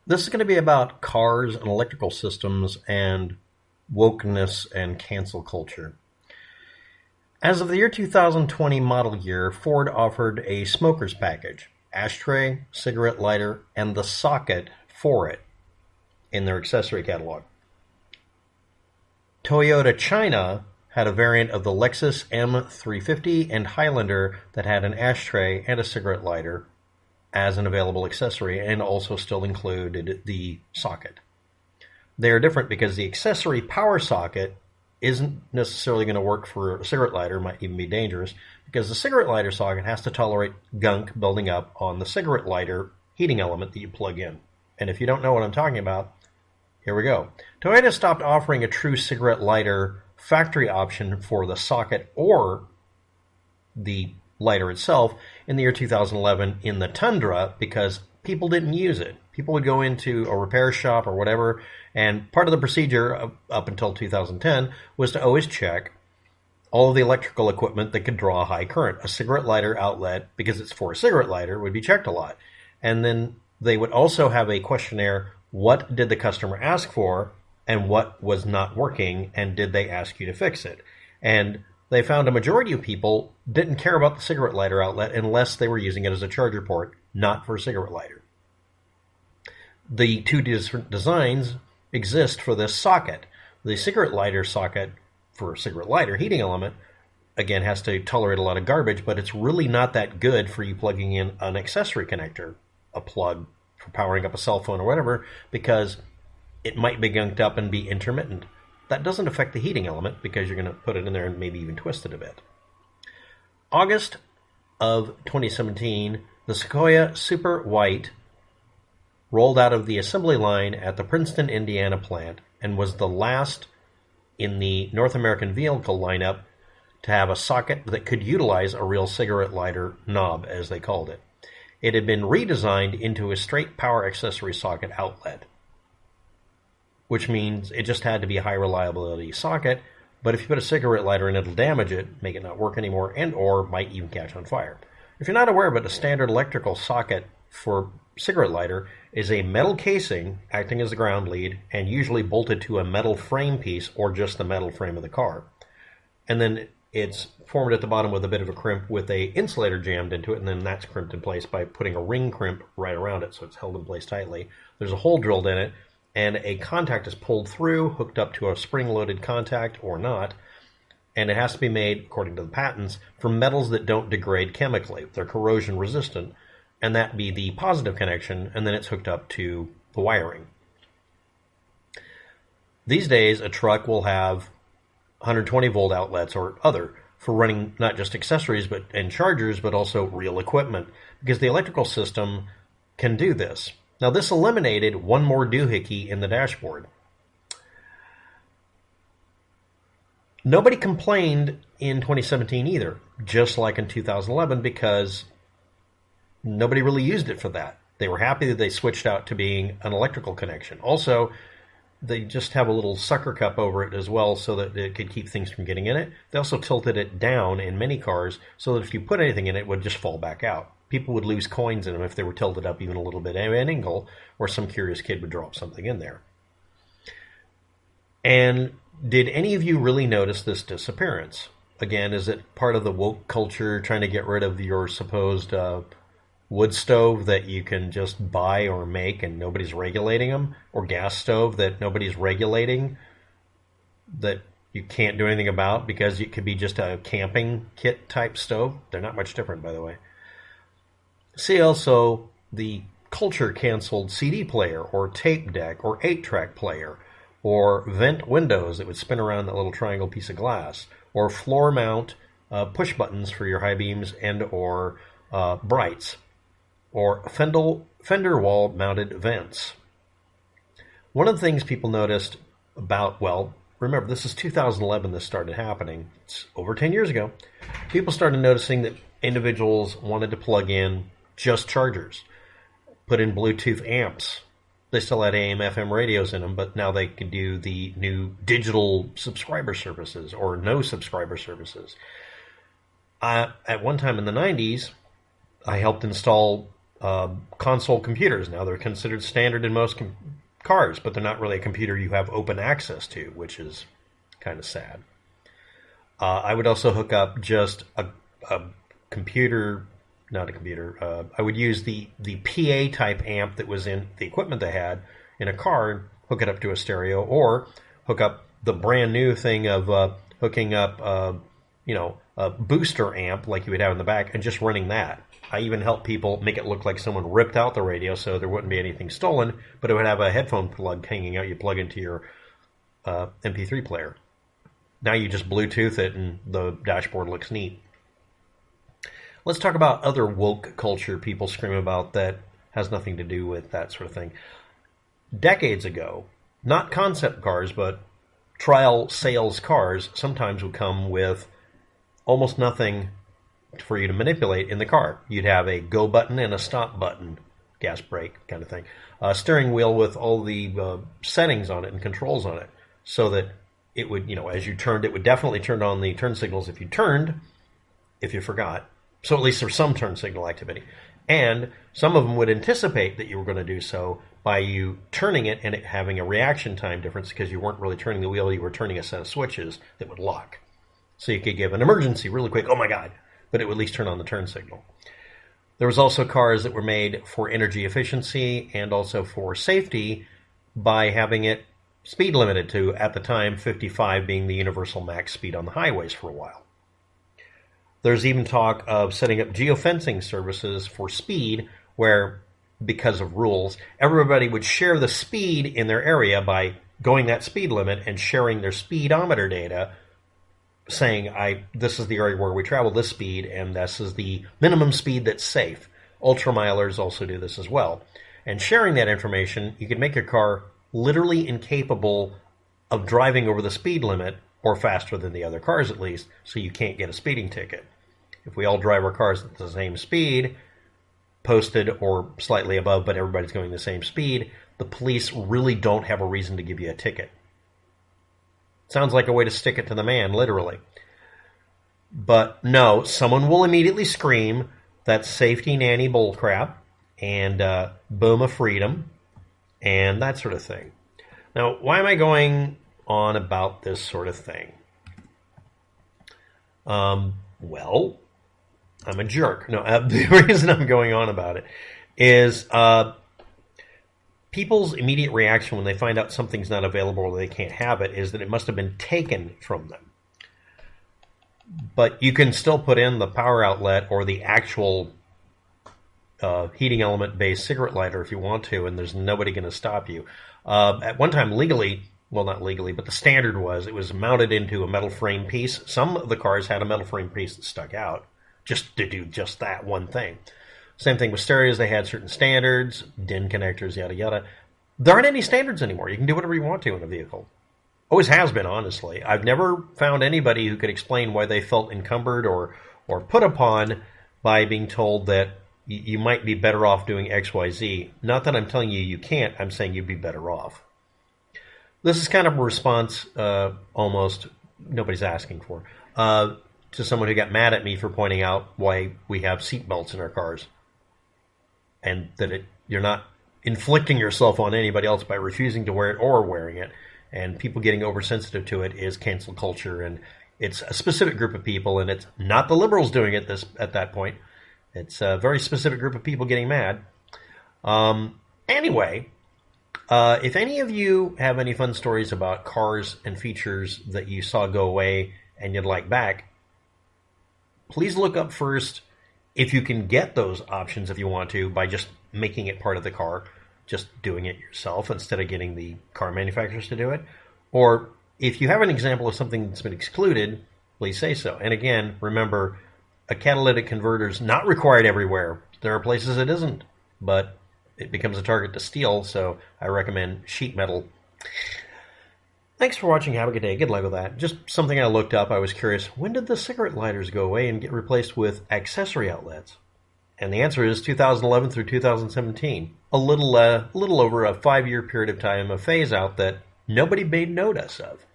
This is going to be about cars and electrical systems and wokeness and cancel culture. As of the year 2020 model year, Ford offered a smoker's package, ashtray, cigarette lighter, and the socket for it in their accessory catalog. Toyota China had a variant of the Lexus M350 and Highlander that had an ashtray and a cigarette lighter as an available accessory and also still included the socket. They are different because the accessory power socket isn't necessarily going to work for a cigarette lighter, might even be dangerous, because the cigarette lighter socket has to tolerate gunk building up on the cigarette lighter heating element that you plug in. And if you don't know what I'm talking about, here we go. Toyota stopped offering a true cigarette lighter factory option for the socket or the lighter itself in the year 2011 in the Tundra because people didn't use it. People would go into a repair shop or whatever, and part of the procedure up until 2010 was to always check all of the electrical equipment that could draw a high current. A cigarette lighter outlet, because it's for a cigarette lighter, would be checked a lot. And then they would also have a questionnaire: what did the customer ask for and what was not working, and did they ask you to fix it? And they found a majority of people didn't care about the cigarette lighter outlet unless they were using it as a charger port, not for a cigarette lighter. The two different designs exist for this socket. The cigarette lighter socket for a cigarette lighter heating element, again, has to tolerate a lot of garbage, but it's really not that good for you plugging in an accessory connector, a plug for powering up a cell phone or whatever, because it might be gunked up and be intermittent. That doesn't affect the heating element because you're going to put it in there and maybe even twist it a bit. August of 2017, the Sequoia Super White rolled out of the assembly line at the Princeton, Indiana plant and was the last in the North American vehicle lineup to have a socket that could utilize a real cigarette lighter knob, as they called it. It had been redesigned into a straight power accessory socket outlet, which means it just had to be a high reliability socket, but if you put a cigarette lighter in, it'll damage it, make it not work anymore, and or might even catch on fire. If you're not aware of it, a standard electrical socket for cigarette lighter is a metal casing acting as the ground lead and usually bolted to a metal frame piece or just the metal frame of the car. And then it's formed at the bottom with a bit of a crimp with a insulator jammed into it, and then that's crimped in place by putting a ring crimp right around it so it's held in place tightly. There's a hole drilled in it, and a contact is pulled through, hooked up to a spring-loaded contact or not, and it has to be made, according to the patents, from metals that don't degrade chemically. They're corrosion resistant, and that be the positive connection, and then it's hooked up to the wiring. These days, a truck will have 120-volt outlets or other for running not just accessories and chargers, but also real equipment, because the electrical system can do this. Now, this eliminated one more doohickey in the dashboard. Nobody complained in 2017 either, just like in 2011, because nobody really used it for that. They were happy that they switched out to being an electrical connection. Also, they just have a little sucker cup over it as well so that it could keep things from getting in it. They also tilted it down in many cars so that if you put anything in it, it would just fall back out. People would lose coins in them if they were tilted up even a little bit at an angle, or some curious kid would drop something in there. And did any of you really notice this disappearance? Again, is it part of the woke culture trying to get rid of your supposed wood stove that you can just buy or make and nobody's regulating them? Or gas stove that nobody's regulating, that you can't do anything about because it could be just a camping kit type stove? They're not much different, by the way. See also the culture canceled CD player or tape deck or 8-track player, or vent windows that would spin around that little triangle piece of glass, or floor mount push buttons for your high beams and or brights, or fender wall mounted vents. One of the things people noticed about, well, remember, this is 2011 this started happening. It's over 10 years ago. People started noticing that individuals wanted to plug in just chargers, put in Bluetooth amps. They still had AM, FM radios in them, but now they could do the new digital subscriber services or no subscriber services. At one time in the 90s, I helped install console computers. Now they're considered standard in most cars, but they're not really a computer you have open access to, which is kind of sad. I would also hook up just a computer, not a computer. I would use the PA type amp that was in the equipment they had in a car, hook it up to a stereo, or hook up the brand new thing of hooking up, a booster amp like you would have in the back and just running that. I even help people make it look like someone ripped out the radio so there wouldn't be anything stolen, but it would have a headphone plug hanging out. You plug into your MP3 player. Now you just Bluetooth it and the dashboard looks neat. Let's talk about other woke culture people scream about that has nothing to do with that sort of thing. Decades ago, not concept cars, but trial sales cars sometimes would come with almost nothing for you to manipulate in the car. You'd have a go button and a stop button, gas brake kind of thing. A steering wheel with all the settings on it and controls on it, so that it would, as you turned, it would definitely turn on the turn signals if you turned, if you forgot. So at least there's some turn signal activity. And some of them would anticipate that you were going to do so by you turning it and it having a reaction time difference because you weren't really turning the wheel, you were turning a set of switches that would lock. So you could give an emergency really quick, oh my God, but it would at least turn on the turn signal. There was also cars that were made for energy efficiency and also for safety by having it speed limited to, at the time, 55 being the universal max speed on the highways for a while. There's even talk of setting up geofencing services for speed where, because of rules, everybody would share the speed in their area by going that speed limit and sharing their speedometer data, saying, this is the area where we travel this speed, and this is the minimum speed that's safe. Ultramilers also do this as well. And sharing that information, you can make your car literally incapable of driving over the speed limit, or faster than the other cars at least, so you can't get a speeding ticket. If we all drive our cars at the same speed, posted or slightly above, but everybody's going the same speed, the police really don't have a reason to give you a ticket. Sounds like a way to stick it to the man, literally. But no, someone will immediately scream, that's safety nanny bullcrap, and boom of freedom, and that sort of thing. Now, why am I going on about this sort of thing? Well, I'm a jerk. No, the reason I'm going on about it is people's immediate reaction when they find out something's not available or they can't have it is that it must have been taken from them. But you can still put in the power outlet or the actual heating element-based cigarette lighter if you want to, and there's nobody going to stop you. At one time, legally, well, not legally, but the standard was it was mounted into a metal frame piece. Some of the cars had a metal frame piece that stuck out just to do just that one thing. Same thing with stereos. They had certain standards, DIN connectors, yada, yada. There aren't any standards anymore. You can do whatever you want to in a vehicle. Always has been, honestly. I've never found anybody who could explain why they felt encumbered or put upon by being told that you might be better off doing X, Y, Z. Not that I'm telling you can't. I'm saying you'd be better off. This is kind of a response, almost, nobody's asking for, to someone who got mad at me for pointing out why we have seatbelts in our cars. And that you're not inflicting yourself on anybody else by refusing to wear it or wearing it. And people getting oversensitive to it is cancel culture. And it's a specific group of people, and it's not the liberals doing it at that point. It's a very specific group of people getting mad. Anyway, if any of you have any fun stories about cars and features that you saw go away and you'd like back, please look up first if you can get those options if you want to by just making it part of the car, just doing it yourself instead of getting the car manufacturers to do it. Or if you have an example of something that's been excluded, please say so. And again, remember, a catalytic converter is not required everywhere. There are places it isn't, but it becomes a target to steal, so I recommend sheet metal. Thanks for watching. Have a good day. Good luck with that. Just something I looked up. I was curious, when did the cigarette lighters go away and get replaced with accessory outlets? And the answer is 2011 through 2017. A little over a 5-year period of time, a phase out that nobody made notice of.